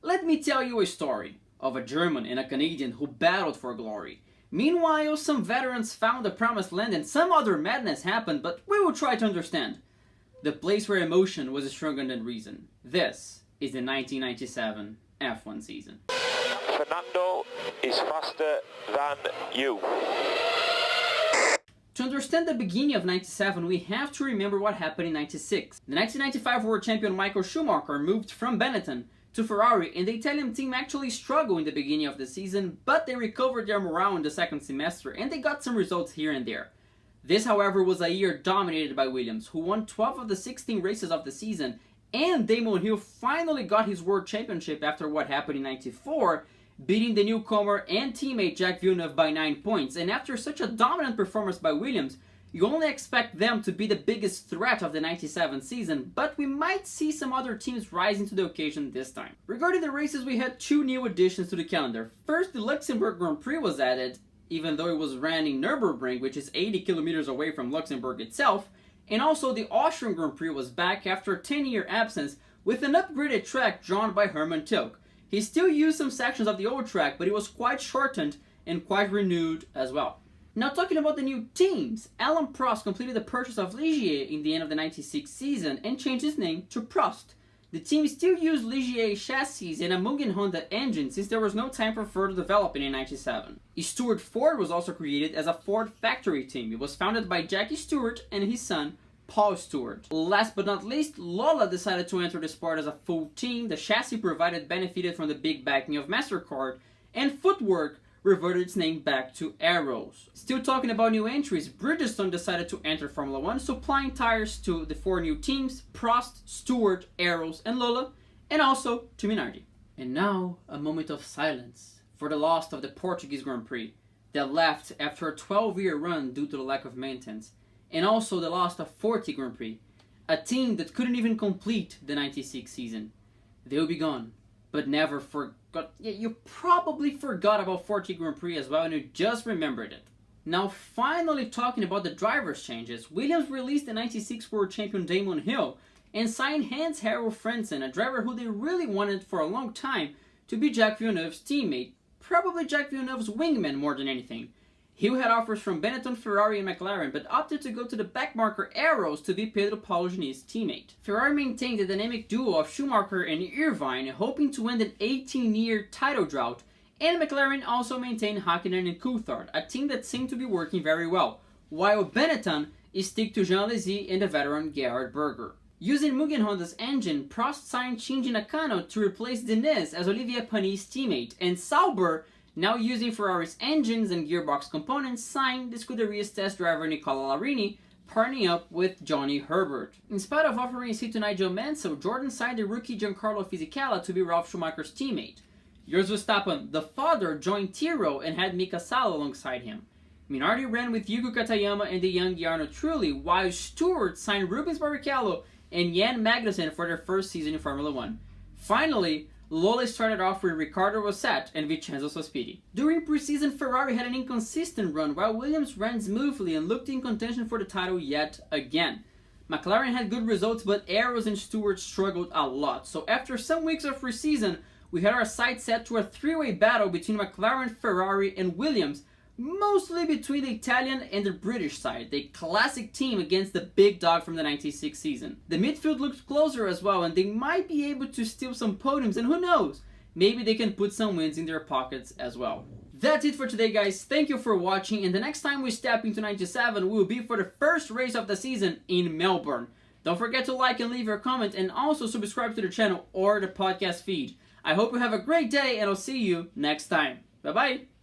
Let me tell you a story of a German and a Canadian who battled for glory. Meanwhile, some veterans found the promised land and some other madness happened, but we will try to understand. The place where emotion was stronger than reason. This is the 1997 F1 season. Fernando is faster than you. To understand the beginning of 97, we have to remember what happened in 96. The 1995 World Champion Michael Schumacher moved from Benetton to Ferrari, and the Italian team actually struggled in the beginning of the season, but they recovered their morale in the second semester and they got some results here and there. This, however, was a year dominated by Williams, who won 12 of the 16 races of the season, and Damon Hill finally got his World Championship after what happened in 94, beating the newcomer and teammate Jacques Villeneuve by 9 points. And after such a dominant performance by Williams, you only expect them to be the biggest threat of the 97 season, but we might see some other teams rising to the occasion this time. Regarding the races, we had two new additions to the calendar. First, the Luxembourg Grand Prix was added, even though it was ran in Nürburgring, which is 80 kilometers away from Luxembourg itself, and also the Austrian Grand Prix was back after a 10-year absence with an upgraded track drawn by Hermann Tilke. He still used some sections of the old track, but it was quite shortened and quite renewed as well. Now, talking about the new teams, Alain Prost completed the purchase of Ligier in the end of the 96 season and changed his name to Prost. The team still used Ligier chassis and a Mugen Honda engine since there was no time for further development in 97. Stewart Ford was also created as a Ford factory team. It was founded by Jackie Stewart and his son, Paul Stewart. Last but not least, Lola decided to enter the sport as a full team. The chassis provided benefited from the big backing of MasterCard, and Footwork reverted its name back to Arrows. Still talking about new entries, Bridgestone decided to enter Formula 1, supplying tires to the four new teams, Prost, Stewart, Arrows, and Lola, and also to Minardi. And now, a moment of silence for the loss of the Portuguese Grand Prix that left after a 12-year run due to the lack of maintenance, and also the loss of Forte Grand Prix, a team that couldn't even complete the 96 season. They'll be gone, but never forgot. Yeah, you probably forgot about Forte Grand Prix as well, and you just remembered it. Now, finally talking about the drivers' changes, Williams released the 96 World Champion Damon Hill and signed Hans-Harald Frentzen, a driver who they really wanted for a long time to be Jacques Villeneuve's teammate, probably Jacques Villeneuve's wingman more than anything. Hill had offers from Benetton, Ferrari, and McLaren, but opted to go to the backmarker Arrows to be Pedro Paulo Dini's teammate. Ferrari maintained the dynamic duo of Schumacher and Irvine, hoping to end an 18-year title drought, and McLaren also maintained Hakkinen and Coulthard, a team that seemed to be working very well, while Benetton stick to Jean Alesi and the veteran Gerhard Berger. Using Mugen Honda's engine, Prost signed Shinji Nakano to replace Diniz as Olivier Panis's teammate, and Sauber, now using Ferrari's engines and gearbox components, signed the Scuderia's test driver Nicola Larini, partnering up with Johnny Herbert. In spite of offering a seat to Nigel Mansell, Jordan signed the rookie Giancarlo Fisichella to be Ralf Schumacher's teammate. Jos Verstappen, the father, joined Tiro and had Mika Salo alongside him. Minardi ran with Yugo Katayama and the young Jarno Trulli, while Stewart signed Rubens Barrichello and Jan Magnussen for their first season in Formula 1. Finally, Lola started off with Riccardo Rosset and Vincenzo Sospiri. During preseason, Ferrari had an inconsistent run, while Williams ran smoothly and looked in contention for the title yet again. McLaren had good results, but Arrows and Stewart struggled a lot. So after some weeks of preseason, we had our sights set to a three-way battle between McLaren, Ferrari, and Williams, mostly between the Italian and the British side, the classic team against the big dog from the 96 season. The midfield looked closer as well, and they might be able to steal some podiums, and who knows, maybe they can put some wins in their pockets as well. That's it for today, guys. Thank you for watching, and the next time we step into 97 will be for the first race of the season in Melbourne. Don't forget to like and leave your comment, and also subscribe to the channel or the podcast feed. I hope you have a great day, and I'll see you next time. Bye-bye!